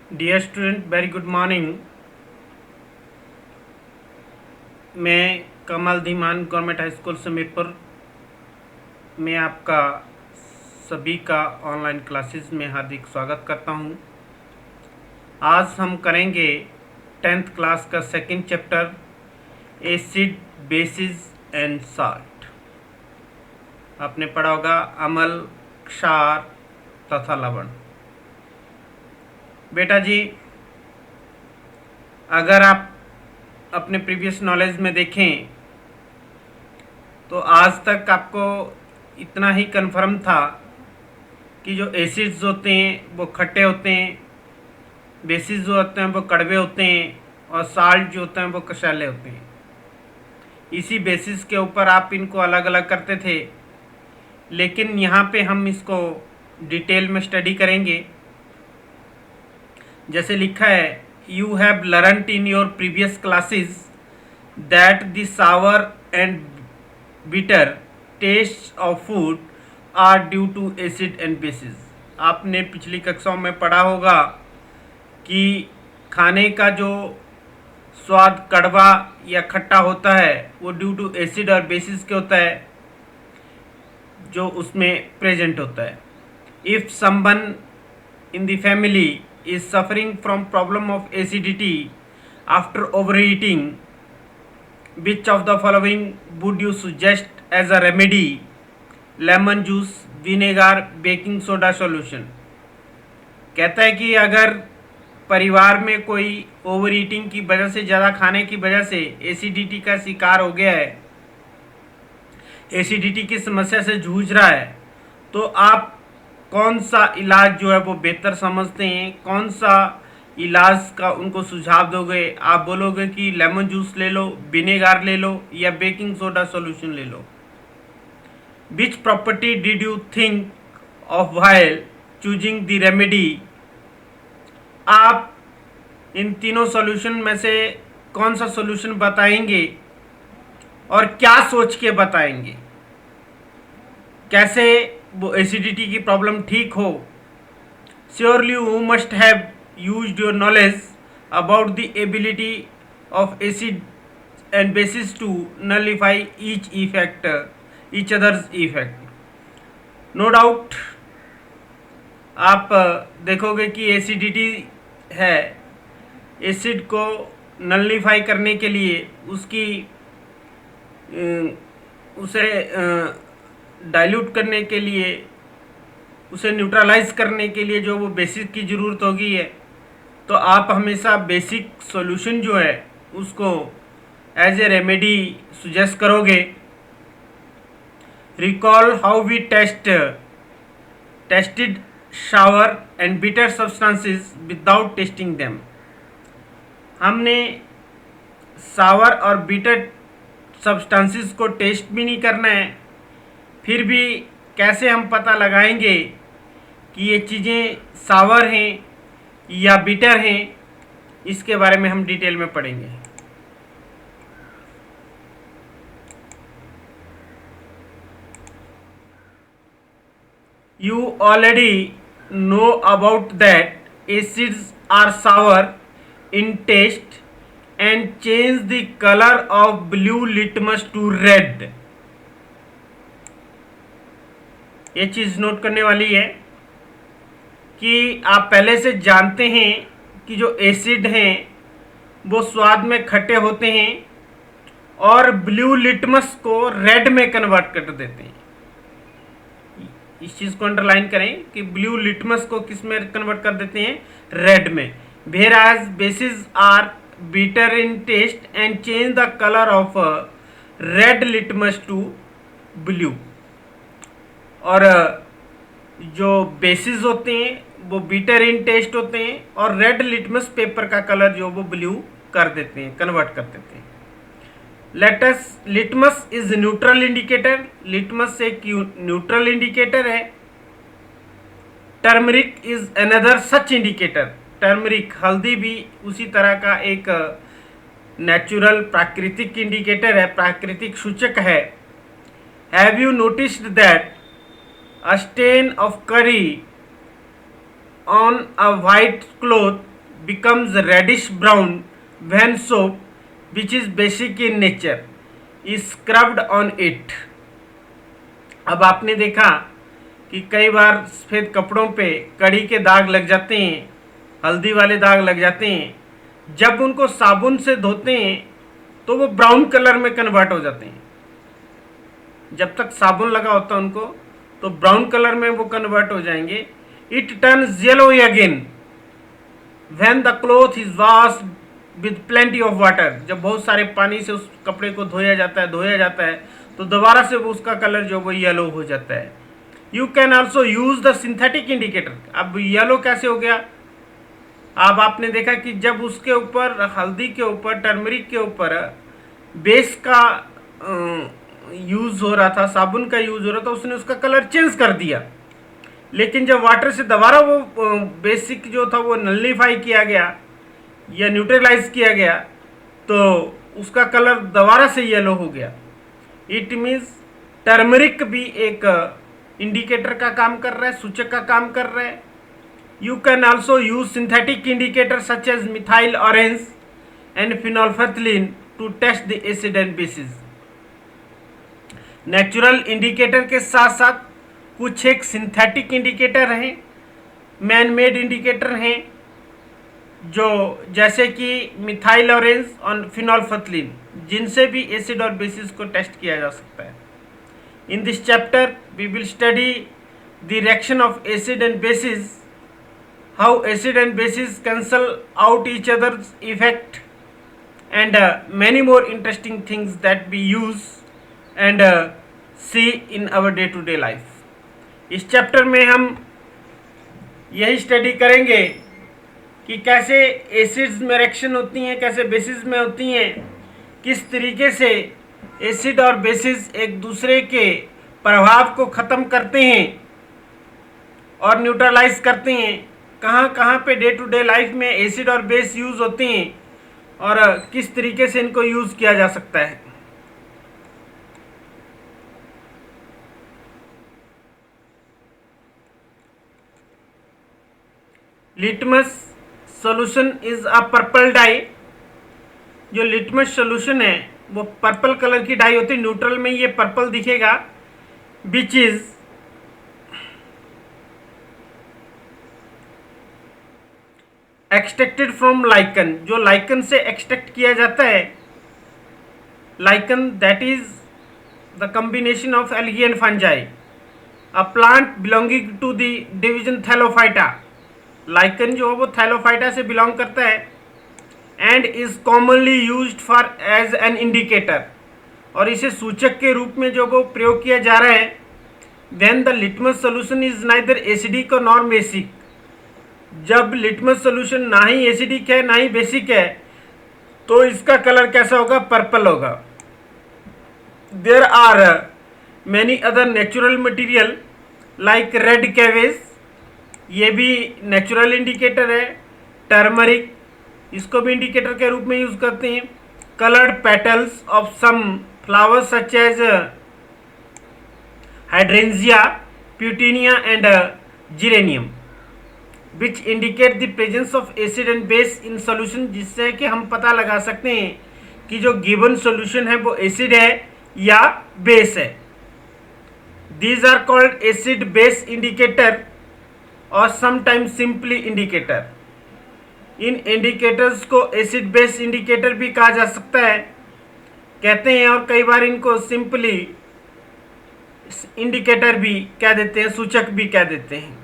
Dear student, very good morning. मैं Kamal Dhiman government high school Samirpur में आपका सभी का ऑनलाइन क्लासेस में हार्दिक स्वागत करता हूं। आज हम करेंगे 10th क्लास का second chapter acid, basis and salt. आपने पढ़ा होगा अम्ल, क्षार तथा लवण। बेटा जी, अगर आप अपने प्रीवियस नॉलेज में देखें तो आज तक आपको इतना ही कन्फर्म था कि जो एसिड्स होते हैं वो खट्टे होते हैं, बेसिस जो होते हैं वो कड़वे होते हैं और साल्ट जो होते हैं वो कषाले होते हैं। इसी बेसिस के ऊपर आप इनको अलग अलग करते थे, लेकिन यहाँ पे हम इसको डिटेल में स्टडी करेंगे। जैसे लिखा है, you have learned in your previous classes that the sour and bitter taste of food are due to acid and bases। आपने पिछली कक्षाओं में पढ़ा होगा कि खाने का जो स्वाद कड़वा या खट्टा होता है वो ड्यू टू एसिड और बेसिस के होता है जो उसमें प्रेजेंट होता है। If someone in the family is suffering from problem of acidity after over eating, which of the following would you suggest as a remedy? Lemon juice, vinegar, baking soda solution. कहता है कि अगर परिवार में कोई over eating की वजह से, ज़्यादा खाने की वजह से एसिडिटी का शिकार हो गया है, एसिडिटी की समस्या से जूझ रहा है, तो आप कौन सा इलाज जो है वो बेहतर समझते हैं, कौन सा इलाज का उनको सुझाव दोगे? आप बोलोगे कि लेमन जूस ले लो, विनेगर ले लो या बेकिंग सोडा सॉल्यूशन ले लो। Which property did you think of while choosing the remedy? आप इन तीनों सॉल्यूशन में से कौन सा सॉल्यूशन बताएंगे और क्या सोच के बताएंगे? कैसे वो एसिडिटी की प्रॉब्लम ठीक हो? Surely you must have used your knowledge about the ability of acid and bases to nullify each other's effect। no doubt आप देखोगे कि एसिडिटी है, एसिड को नलिफाई करने के लिए उसे डाइल्यूट करने के लिए, उसे न्यूट्रलाइज करने के लिए जो वो बेसिक की ज़रूरत होगी है, तो आप हमेशा बेसिक सॉल्यूशन जो है उसको एज ए रेमेडी सुजेस्ट करोगे। Recall how we tested sour and bitter substances without testing them. हमने सावर और बिटर सब्सटेंसेस को टेस्ट भी नहीं करना है, फिर भी कैसे हम पता लगाएंगे कि ये चीज़ें सावर हैं या बिटर हैं? इसके बारे में हम डिटेल में पढ़ेंगे। You already know about that acids are sour in taste and change the colour of blue litmus to red. ये चीज़ नोट करने वाली है कि आप पहले से जानते हैं कि जो एसिड हैं वो स्वाद में खट्टे होते हैं और ब्लू लिटमस को रेड में कन्वर्ट कर देते हैं। इस चीज़ को अंडरलाइन करें कि ब्लू लिटमस को किस में कन्वर्ट कर देते हैं? रेड में। Whereas bases are bitter in taste and change the colour of red litmus to blue. और जो बेसिस होते हैं वो बिटर इन टेस्ट होते हैं और रेड लिटमस पेपर का कलर जो वो ब्लू कर देते हैं, कन्वर्ट कर देते हैं। Litmus is neutral indicator. Litmus एक न्यूट्रल इंडिकेटर है। Turmeric is another such indicator. Turmeric, हल्दी भी उसी तरह का एक नेचुरल प्राकृतिक इंडिकेटर है, प्राकृतिक सूचक है। Have you noticed that a stain of curry on a white cloth becomes reddish brown when soap, which is basic in nature, is scrubbed on it. अब आपने देखा कि कई बार सफ़ेद कपड़ों पे कड़ी के दाग लग जाते हैं, हल्दी वाले दाग लग जाते हैं, जब उनको साबुन से धोते हैं तो वो ब्राउन कलर में कन्वर्ट हो जाते हैं। जब तक साबुन लगा होता है उनको तो ब्राउन कलर में वो कन्वर्ट हो जाएंगे। It turns yellow again when the cloth is washed with plenty of water. जब बहुत सारे पानी से उस कपड़े को धोया जाता है तो दोबारा से वो उसका कलर जो वो येलो हो जाता है। You can also use the synthetic indicator. अब येलो कैसे हो गया? अब आपने देखा कि जब उसके ऊपर हल्दी के ऊपर टर्मरिक के ऊपर बेस का यूज हो रहा था, साबुन का यूज हो रहा था, उसने उसका कलर चेंज कर दिया। लेकिन जब वाटर से दोबारा वो बेसिक जो था वो नलिफाई किया गया या न्यूट्रलाइज किया गया तो उसका कलर दोबारा से येलो हो गया। इट मीन्स टर्मरिक भी एक इंडिकेटर का काम कर रहा है, सूचक का काम कर रहा है। You can also use synthetic indicator such as methyl orange and phenolphthalein to test the acid and bases. Natural indicator के साथ साथ कुछ एक सिंथेटिक इंडिकेटर हैं, मैन मेड इंडिकेटर हैं, जो जैसे कि मिथाइल ऑरेंज और फिनोल्फेथलीन, जिनसे भी एसिड और बेसिस को टेस्ट किया जा सकता है। In this chapter we will study the reaction of acid and bases, how acid and bases cancel out each others effect and many more interesting things that we use and see in our day to day life। इस chapter में हम यही study करेंगे कि कैसे acids में reaction होती हैं, कैसे बेसिस में होती हैं, किस तरीके से एसिड और बेसिस एक दूसरे के प्रभाव को ख़त्म करते हैं और न्यूट्रलाइज करते हैं, कहाँ कहाँ पे डे टू डे लाइफ में एसिड और बेस यूज़ होते हैं और किस तरीके से इनको यूज़ किया जा सकता है। Litmus solution is a purple dye. जो लिटमस सॉल्यूशन है वो पर्पल कलर की डाई होती है, न्यूट्रल में ये पर्पल दिखेगा। Which is extracted from lichen. जो लाइकन से एक्सट्रैक्ट किया जाता है, lichen that is the combination of algae and fungi, a plant belonging to the division thallophyta. Lichen जो है वो थैलोफाइटा से बिलोंग करता है and is commonly used for as an indicator, और इसे सूचक के रूप में जो वो प्रयोग किया जा रहा है। Then the litmus solution is neither acidic और नॉर बेसिक। जब लिटमस सोल्यूशन ना ही एसिडिक है ना ही बेसिक है तो इसका कलर कैसा होगा? पर्पल होगा। There are many other natural material like red cabbage, ये भी नेचुरल इंडिकेटर है। टर्मरिक, इसको भी इंडिकेटर के रूप में यूज करते हैं। Coloured petals of some flowers such as hydrangea, petunia and geranium, which indicate the presence of acid and base in solution, जिससे कि हम पता लगा सकते हैं कि जो गिवन सोल्यूशन है वो एसिड है या बेस है। These are called acid base indicator और समटाइम्स सिंपली इंडिकेटर। इन इंडिकेटर्स को एसिड बेस इंडिकेटर भी कहा जा सकता है, कहते हैं, और कई बार इनको सिंपली इंडिकेटर भी कह देते हैं, सूचक भी कह देते हैं।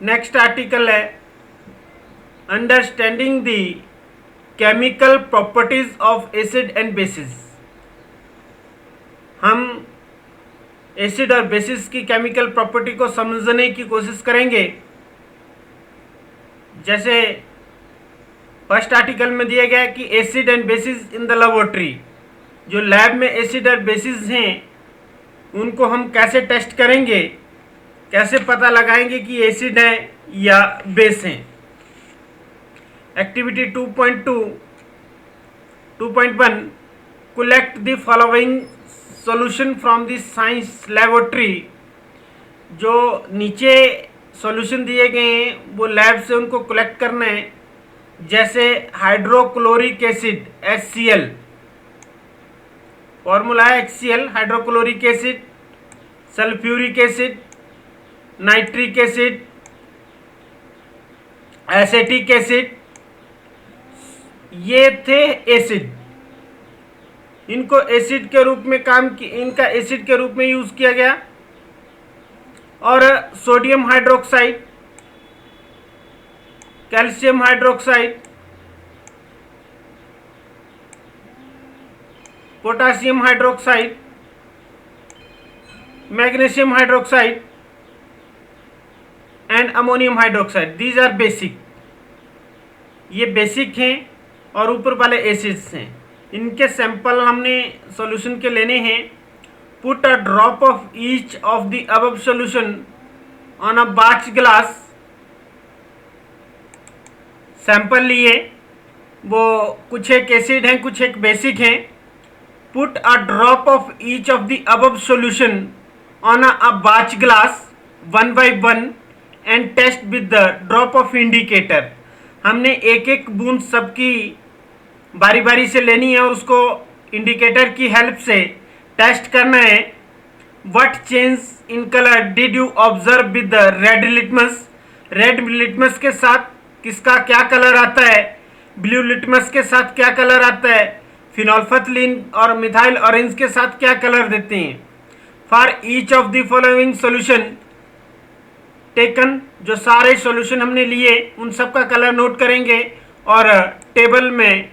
नेक्स्ट आर्टिकल है understanding the chemical properties of acid and basis. हम एसिड और बेसिस की केमिकल प्रॉपर्टी को समझने की कोशिश करेंगे। जैसे फर्स्ट आर्टिकल में दिया गया है कि acid and basis in the laboratory. जो लैब में एसिड और बेसिस हैं उनको हम कैसे टेस्ट करेंगे, कैसे पता लगाएंगे कि एसिड है या बेस है। Activity 2.1 collect the following solution from the science laboratory. जो नीचे सॉल्यूशन दिए गए हैं वो लैब से उनको कलेक्ट करना है, जैसे हाइड्रोक्लोरिक एसिड HCl, फॉर्मूला है HCl, hydrochloric acid, sulphuric acid, nitric acid, acetic acid, ये थे एसिड। इनको एसिड के रूप में इनका एसिड के रूप में यूज किया गया। और sodium hydroxide, calcium hydroxide, potassium hydroxide, magnesium hydroxide and ammonium hydroxide, these are basic. ये बेसिक हैं और ऊपर वाले एसिड्स हैं। इनके सैंपल हमने सॉल्यूशन के लेने हैं। Put a drop of each of the above solution on a watch glass. Sample लिए, वो कुछ एक एसिड हैं, कुछ एक बेसिक हैं। Put a drop of each of the above solution on a watch glass 1 by 1 and test with the drop of indicator. हमने एक एक बूंद सबकी बारी बारी से लेनी है और उसको इंडिकेटर की हेल्प से टेस्ट करना है। What change in colour did you observe with the red litmus. Red litmus के साथ किसका क्या कलर आता है, ब्लू लिटमस के साथ क्या कलर आता है, फिनोल्फथलीन और मिथाइल ऑरेंज के साथ क्या कलर देते हैं। For each of the following solution taken, जो सारे सॉल्यूशन हमने लिए उन सब का कलर नोट करेंगे और टेबल में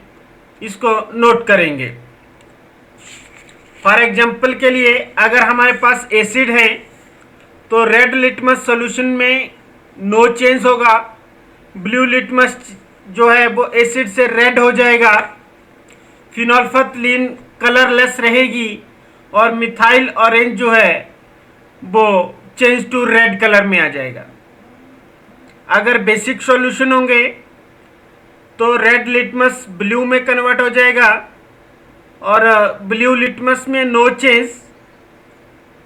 इसको नोट करेंगे। फॉर एग्जाम्पल के लिए अगर हमारे पास एसिड है तो रेड लिटमस सॉल्यूशन में नो चेंज होगा, ब्लू लिटमस जो है वो एसिड से रेड हो जाएगा, फिनोल्फथलीन कलरलेस रहेगी और मिथाइल ऑरेंज जो है वो चेंज टू रेड कलर में आ जाएगा। अगर बेसिक सॉल्यूशन होंगे तो रेड लिटमस ब्लू में कन्वर्ट हो जाएगा और ब्लू लिटमस में नो चेंज,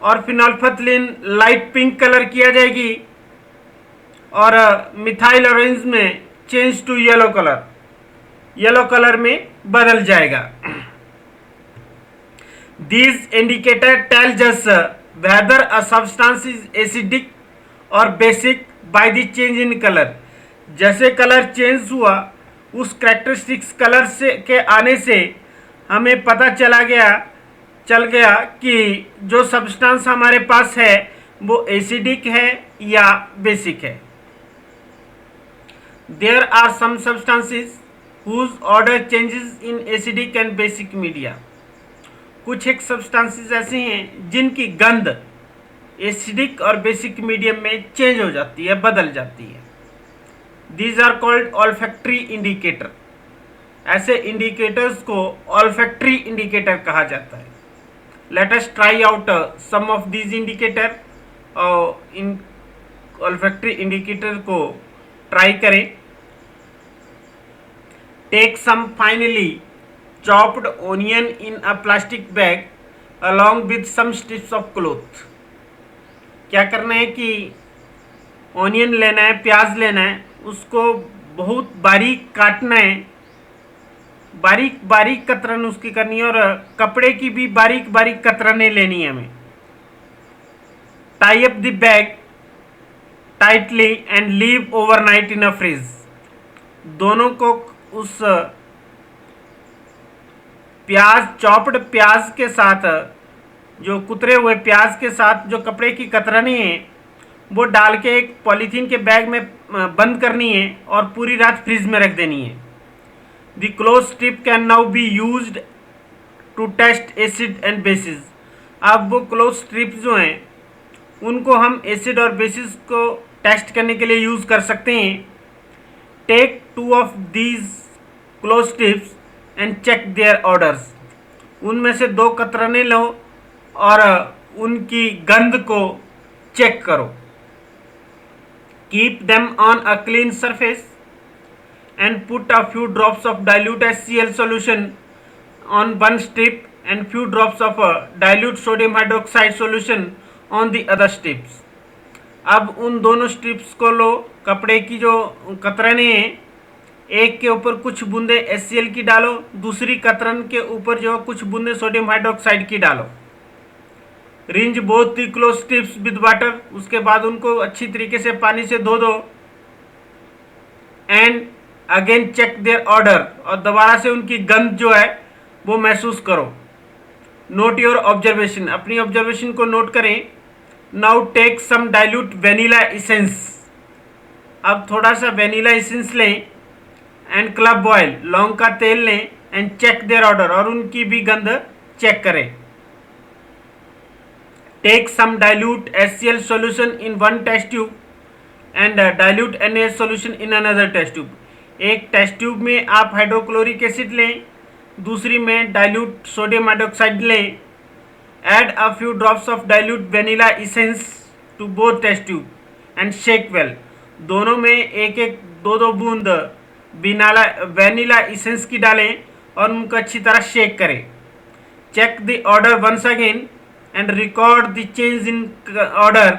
और फिनोल्फथलीन लाइट पिंक कलर किया जाएगी और मिथाइल ऑरेंज में change to yellow colour, yellow colour में बदल जाएगा। These indicator tells us whether a substance is acidic or basic by the change in color। जैसे कलर चेंज हुआ उस कैरेक्टरिस्टिक्स कलर से के आने से हमें पता चल गया कि जो सब्सटेंस हमारे पास है वो एसिडिक है या बेसिक है। There are some substances whose order changes in acidic and basic media। कुछ एक सब्सटेंसेस ऐसे हैं जिनकी गंध एसिडिक और बेसिक मीडियम में चेंज हो जाती है, बदल जाती है। These are called olfactory indicator. ऐसे इंडिकेटर्स को ऑल्फैक्टरी इंडिकेटर कहा जाता है। Let us try out some of these indicator. और इन ऑल्फैक्टरी इंडिकेटर को ट्राई करें। Take some finely chopped onion in a plastic bag along with some strips of cloth। क्या करना है कि ऑनियन लेना है, प्याज लेना है, उसको बहुत बारीक काटना है, बारीक बारीक कतरन उसकी करनी है और कपड़े की भी बारीक बारीक कतरनें लेनी है हमें। Tie up the bag tightly and leave overnight in a fridge. दोनों को उस प्याज, चॉप्ड प्याज के साथ, जो कुतरे हुए प्याज के साथ जो कपड़े की कतरनी है वो डाल के एक पॉलीथीन के बैग में बंद करनी है और पूरी रात फ्रिज में रख देनी है। The cloth strip can now be used to test acid and bases. अब वो क्लोज स्ट्रिप जो हैं उनको हम एसिड और बेसिस को टेस्ट करने के लिए यूज़ कर सकते हैं। Take 2 of these cloth strips and check their odours. उनमें से 2 कतरने लो और उनकी गंध को चेक करो। Keep them on a clean surface and put a few drops of dilute HCl solution on one strip and few drops of dilute sodium hydroxide solution on the other strips. अब उन दोनों strips को लो, कपड़े की जो कतरने हैं, एक के ऊपर कुछ बूंदे HCl की डालो, दूसरी कतरन के ऊपर जो कुछ बूंदे सोडियम हाइड्रोक्साइड की डालो। Rinse both the close strips with water, उसके बाद उनको अच्छी तरीके से पानी से धो दो। And again check their odour, और दोबारा से उनकी गंध जो है वो महसूस करो। नोट योर ऑब्जर्वेशन, अपनी ऑब्जर्वेशन को नोट करें। Now take some dilute vanilla essence, अब थोड़ा सा वेनिला इसेंस लें। एंड क्लब ऑयल, लौंग का तेल लें। एंड चेक देयर ऑर्डर, और उनकी भी गंध चेक करें। Take some dilute HCl solution in one test tube and dilute NaH solution in another test tube. एक टेस्ट ट्यूब में आप हाइड्रोक्लोरिक एसिड लें, दूसरी में डाइल्यूट सोडियम हाइड्रोक्साइड लें। Add a few drops of dilute vanilla essence to both test tube and shake well, दोनों में एक एक दो दो बूंद वेनिला इसेंस की डालें और उनको अच्छी तरह शेक करें। Check the odour once again and record the change in odour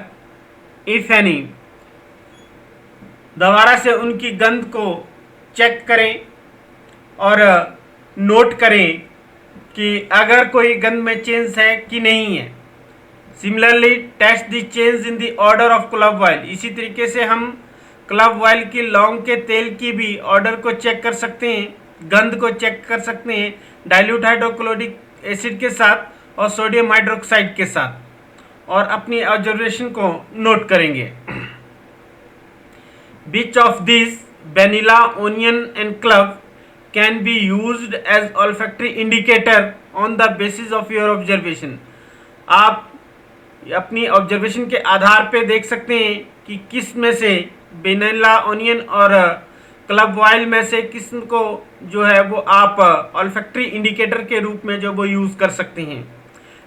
if any, दोबारा से उनकी गंध को चेक करें और नोट करें कि अगर कोई गंध में चेंज है कि नहीं है। Similarly test the change in the odour of clove oil, इसी तरीके से हम क्लब ऑयल की, लौंग के तेल की भी ऑर्डर को चेक कर सकते हैं, गंध को चेक कर सकते हैं डाइल्यूट हाइड्रोक्लोरिक एसिड के साथ और सोडियम हाइड्रोक्साइड के साथ, और अपनी ऑब्जर्वेशन को नोट करेंगे। Which of these, vanilla, onion and clove, can be used as olfactory indicator on the basis of your observation? आप अपनी ऑब्जर्वेशन के आधार पे देख सकते हैं कि किस में से, वेनिला, ऑनियन और क्लब ऑयल में से किस को जो है वो आप ऑल्फैक्टरी इंडिकेटर के रूप में जो वो यूज़ कर सकते हैं।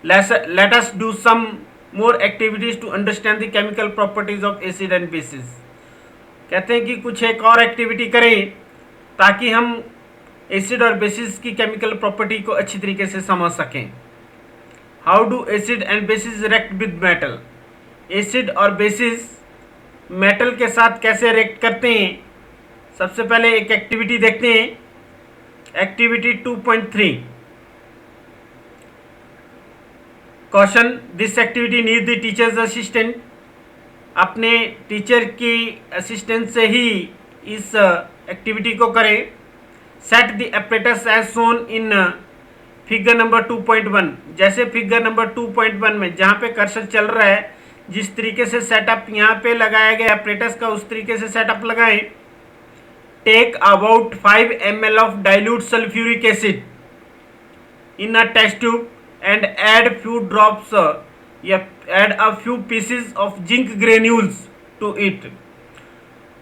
Let us do some more activities to understand the chemical properties of acid and bases. कहते हैं कि कुछ एक और एक्टिविटी करें ताकि हम एसिड और बेसिस की केमिकल प्रॉपर्टी को अच्छी तरीके से समझ सकें। How do acid and basis react with metal, acid और बेसिस मेटल के साथ कैसे रिएक्ट करते हैं। सबसे पहले एक एक्टिविटी देखते हैं, activity 2.3। Question, this activity need the teacher's assistant, अपने टीचर की असिस्टेंट से ही इस एक्टिविटी को करें। Set the apparatus as shown in figure number 2.1, जैसे फिगर नंबर 2.1 में जहाँ पे कर्सर चल रहा है, जिस तरीके से सेटअप यहाँ पे लगाया गया एपरेटस का, उस तरीके से सेटअप लगाएं। Take about 5 ml of dilute sulphuric acid in a test tube and add few drops या add a few pieces of zinc granules to it.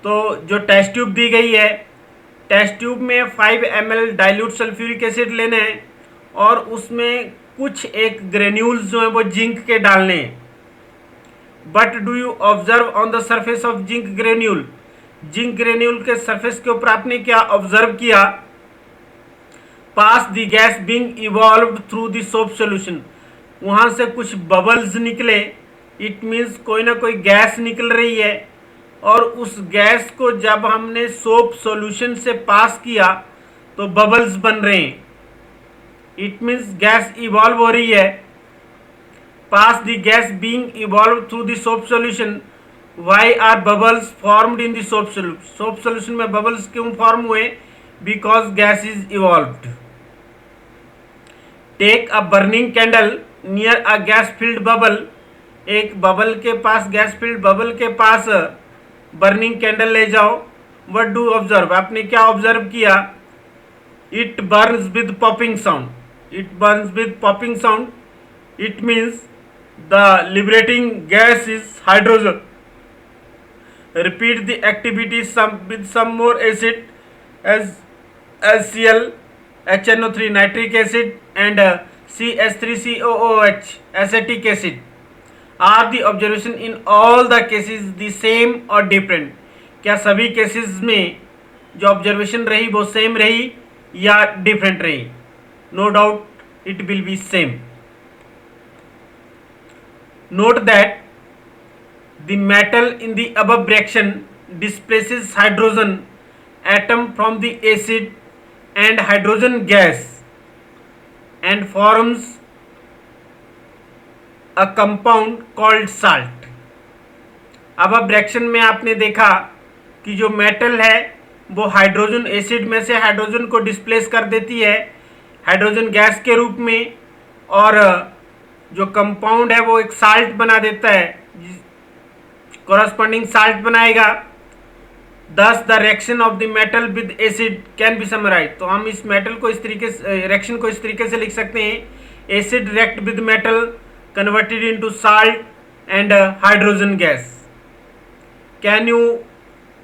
तो जो टेस्ट ट्यूब दी गई है, टेस्ट ट्यूब में 5 ml डाइल्यूट सल्फ्यूरिक एसिड लेना है और उसमें कुछ एक ग्रेन्यूल्स जो है वो जिंक के डालने हैं। But do you observe on the surface of zinc granule, zinc granule के सरफेस के ऊपर आपने क्या ऑब्जर्व किया। Pass the gas being evolve through the soap solution, वहाँ से कुछ बबल्स निकले, इट मीन्स कोई ना कोई गैस निकल रही है, और उस गैस को जब हमने सोप सॉल्यूशन से पास किया तो बबल्स बन रहे हैं, इट मीन्स गैस इवॉल्व हो रही है। Pass the gas being evolve through the soap solution, why are bubbles formed in the soap solution, soap solution में बबल्स क्यों फॉर्म हुए, because gas is evolved. Take a burning candle near a gas filled bubble, एक bubble के पास, gas filled bubble के पास burning candle ले जाओ। What do observe, आपने क्या ऑब्जर्व किया। It burns with popping sound, it burns with popping sound, it means the liberating gas is hydrogen. Repeat the activity with some more acid as HCl, HNO3 nitric acid and CH3COOH acetic acid. Are the observation in all the cases the same or different? क्या सभी cases में जो observation रही वो same रही या different रही। No doubt it will be same. Note that the metal in the above reaction displaces hydrogen atom from the acid and hydrogen gas and forms a compound called salt. अब reaction में आपने देखा कि जो metal है वो hydrogen acid में से हाइड्रोजन को डिस्प्लेस कर देती है हाइड्रोजन गैस के रूप में, और जो कंपाउंड है वो एक साल्ट बना देता है, कॉरस्पॉन्डिंग साल्ट बनाएगा. Thus the reaction of the metal with acid can be summarised. तो हम इस मेटल को इस तरीके से रिएक्शन को इस तरीके से लिख सकते हैं, acid react with metal converted into salt and hydrogen gas. Can you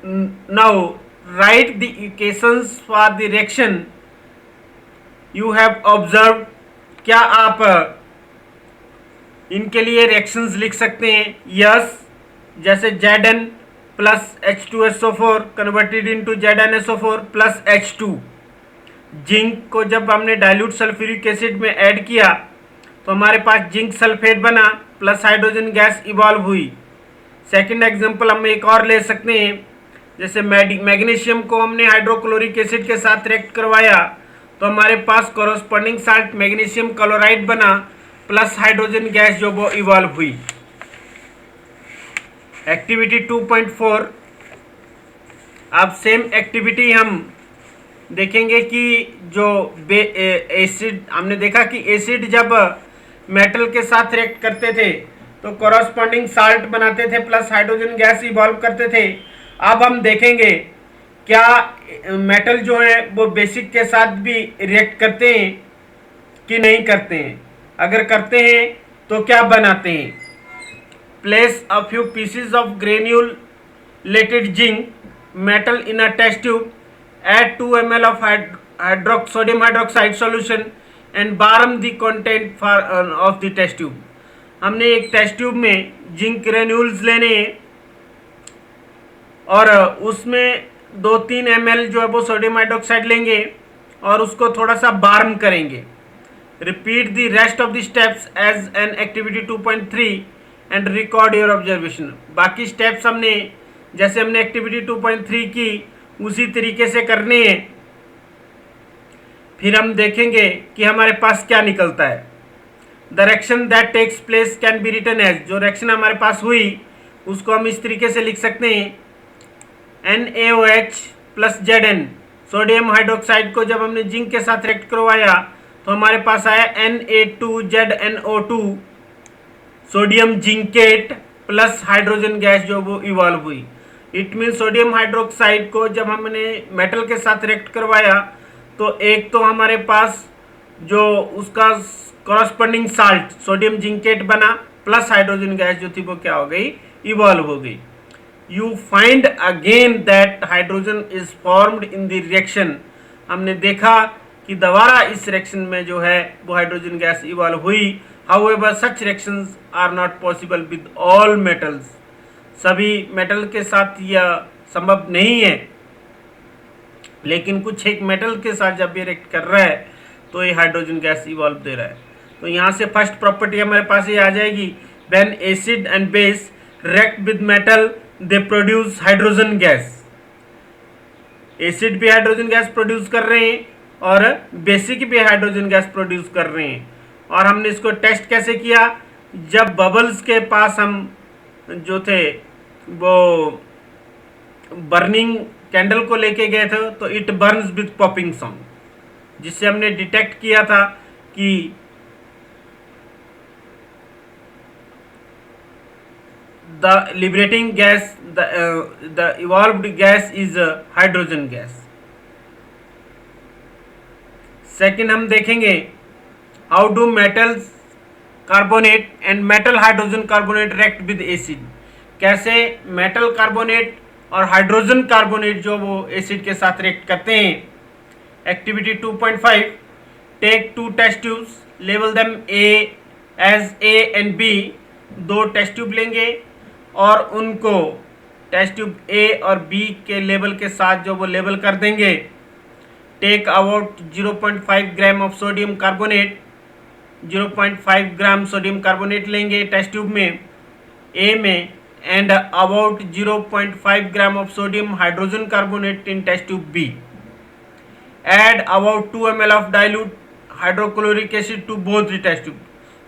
now right the equations for the reaction you have observe. क्या आप इनके लिए रिएक्शंस लिख सकते हैं? यस. जैसे Zn plus H2SO4 converted into ZnSO4 plus H2. Zinc को जब हमने डाइल्यूट सल्फ्यूरिक एसिड में ऐड किया तो हमारे पास जिंक सल्फेट बना प्लस हाइड्रोजन गैस इवॉल्व हुई. सेकंड एग्जांपल हम एक और ले सकते हैं. जैसे मैग्नीशियम को हमने हाइड्रोक्लोरिक एसिड के साथ रिएक्ट करवाया तो हमारे पास कॉरस्पॉन्डिंग साल्ट मैग्नीशियम क्लोराइड बना प्लस हाइड्रोजन गैस जो वो इवॉल्व हुई. एक्टिविटी 2.4. अब सेम एक्टिविटी हम देखेंगे कि जो एसिड हमने देखा कि एसिड जब मेटल के साथ रिएक्ट करते थे तो कॉरस्पॉन्डिंग साल्ट बनाते थे प्लस हाइड्रोजन गैस इवॉल्व करते थे. अब हम देखेंगे क्या मेटल जो है वो बेसिक के साथ भी रिएक्ट करते हैं कि नहीं करते हैं. अगर करते हैं तो क्या बनाते हैं. Place a few pieces of granulated zinc metal in a test tube, add 2 ml of sodium hydroxide solution and bottom the content of the test tube. हमने एक टेस्ट ट्यूब में जिंक ग्रेन्यूल्स लेने हैं और उसमें 2-3 ml जो है वो सोडियम हाइड्रोक्साइड लेंगे और उसको थोड़ा सा वार्म करेंगे. Repeat the rest of the steps as in activity 2.3 and record your observation. बाकी स्टेप्स हमने जैसे हमने एक्टिविटी 2.3 की उसी तरीके से करने हैं. फिर हम देखेंगे कि हमारे पास क्या निकलता है. The reaction that takes place can be written as. जो रिएक्शन हमारे पास हुई उसको हम इस तरीके से लिख सकते हैं, NaOH plus Zn. Sodium hydroxide को जब हमने जिंक के साथ रिएक्ट करवाया तो हमारे पास आया Na2ZnO2 sodium zincate plus hydrogen gas जो वो इवॉल्व हुई. इट मीन सोडियम हाइड्रोक्साइड को जब हमने मेटल के साथ रिएक्ट करवाया तो एक तो हमारे पास जो उसका कॉरस्पॉन्डिंग साल्ट सोडियम जिंकेट बना प्लस हाइड्रोजन गैस जो थी वो क्या हो गई, इवॉल्व हो गई. You find again that hydrogen is formed in the reaction. हमने देखा कि दोबारा इस रिएक्शन में जो है वो हाइड्रोजन गैस इवॉल्व हुई. However such reactions are not possible with all metals. सभी मेटल के साथ यह संभव नहीं है, लेकिन कुछ एक मेटल के साथ जब ये रिएक्ट कर रहा है तो ये हाइड्रोजन गैस इवॉल्व दे रहा है. तो यहाँ से फर्स्ट प्रॉपर्टी हमारे पास ये आ जाएगी, when acid and base react with metal they produce hydrogen gas. Acid भी हाइड्रोजन गैस प्रोड्यूस कर रहे हैं और बेसिक भी हाइड्रोजन गैस प्रोड्यूस कर रहे हैं. और हमने इसको टेस्ट कैसे किया, जब बबल्स के पास हम जो थे वो बर्निंग कैंडल को लेके गए थे तो it burns with popping sound, जिससे हमने डिटेक्ट किया था कि the liberating gas the evolved gas is hydrogen gas. Second हम देखेंगे how do metals carbonate and metal hydrogen carbonate react with acid. कैसे मेटल कार्बोनेट और हाइड्रोजन कार्बोनेट जो वो एसिड के साथ रिएक्ट करते हैं. Activity 2.5. Take 2 test tubes, label them as A and B. 2 test tube लेंगे और उनको टेस्ट ट्यूब A और B के लेबल के साथ जो वो लेबल कर देंगे. Take about 0.5 gram of sodium carbonate. 0.5 gram sodium carbonate लेंगे टेस्ट ट्यूब में. A में and about 0.5 gram of sodium hydrogen carbonate in test tube B. Add about 2 ml of dilute hydrochloric acid to both the test tube.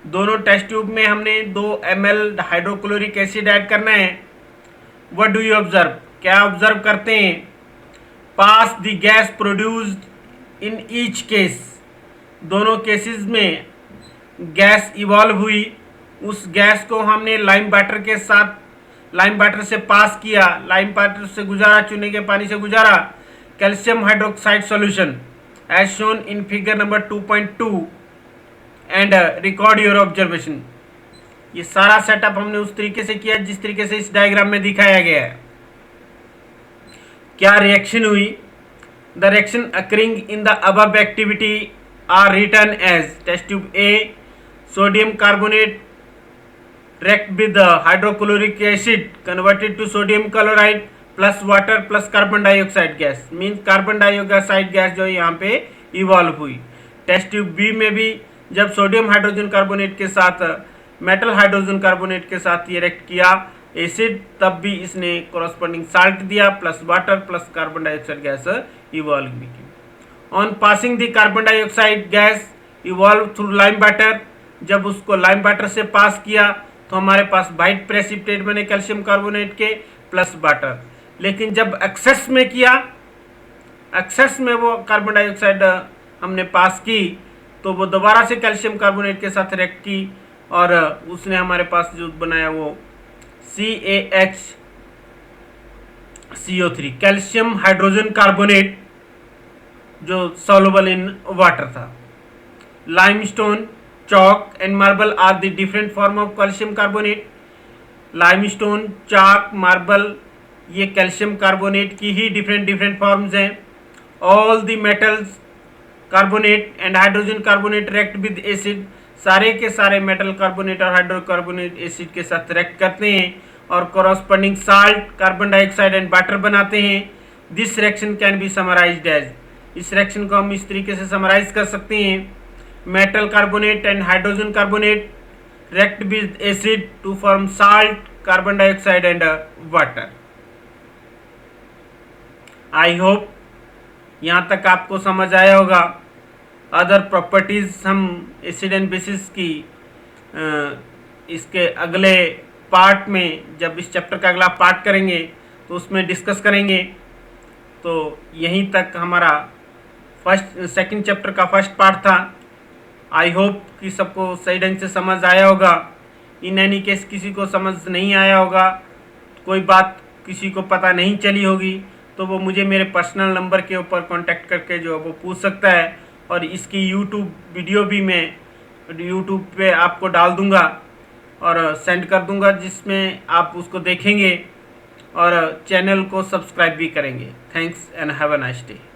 दोनों test tube में हमने 2 ml hydrochloric acid add करना है. What do you observe? क्या observe करते हैं? Pass the gas produced in each case. दोनों cases में गैस इवॉल्व हुई. उस गैस को हमने लाइम वाटर के साथ लाइम वाटर से पास किया. लाइम वाटर से गुजारा, चूने के पानी से गुजारा calcium hydroxide solution as shown in figure number 2.2 and record your observation. ये सारा सेटअप हमने उस तरीके से किया जिस तरीके से इस डायग्राम में दिखाया गया है. क्या रिएक्शन हुई? The reaction occurring in the above activity are written as test tube A sodium carbonate react with the hydrochloric acid converted to sodium chloride plus water plus carbon dioxide gas. Means carbon dioxide gas जो यहाँ पे evolve हुई. Test tube B में भी जब sodium hydrogen carbonate के साथ metal hydrogen carbonate के साथ ये रिएक्ट किया एसिड, तब भी इसने कॉरस्पॉन्डिंग साल्ट दिया plus water plus carbon dioxide gas evolve भी की. On passing the carbon dioxide gas evolve through lime water. जब उसको लाइम वाटर से पास किया तो हमारे पास वाइट प्रेसिपिटेट बने कैल्शियम कार्बोनेट के प्लस वाटर. लेकिन जब एक्सेस में किया, एक्सेस में वो कार्बन डाइऑक्साइड हमने पास की तो वो दोबारा से कैल्शियम कार्बोनेट के साथ रिएक्ट की और उसने हमारे पास जो बनाया वो CaHCO3 कैल्शियम हाइड्रोजन कार्बोनेट जो सॉल्युबल इन वाटर था. Limestone, chalk and marble are the different form of calcium carbonate. limestone, chalk, marble ये कैल्शियम कार्बोनेट की ही डिफरेंट फॉर्म्स हैं. All the metals carbonate and hydrogen carbonate react with acid. सारे के सारे metal carbonate और hydrocarbonate acid के साथ रिएक्ट करते हैं और corresponding salt, carbon dioxide and water बनाते हैं. This reaction can be summarised as. इस रिएक्शन को हम इस तरीके से समराइज कर सकते हैं. metal carbonate and hydrogen carbonate react with acid to form salt, carbon dioxide and water. I hope यहाँ तक आपको समझ आया होगा. अदर प्रॉपर्टीज हम एसिड एंड बेसिस की इसके अगले पार्ट में, जब इस चैप्टर का अगला पार्ट करेंगे तो उसमें डिस्कस करेंगे. तो यहीं तक हमारा सेकंड चैप्टर का फर्स्ट पार्ट था. आई होप कि सबको सही ढंग से समझ आया होगा. इन एनी केस किसी को समझ नहीं आया होगा, कोई बात किसी को पता नहीं चली होगी, तो वो मुझे मेरे पर्सनल नंबर के ऊपर कांटेक्ट करके जो वो पूछ सकता है. और इसकी यूट्यूब वीडियो भी मैं यूट्यूब पे आपको डाल दूंगा और सेंड कर दूंगा, जिसमें आप उसको देखेंगे और चैनल को सब्सक्राइब भी करेंगे. Thanks and have a nice day.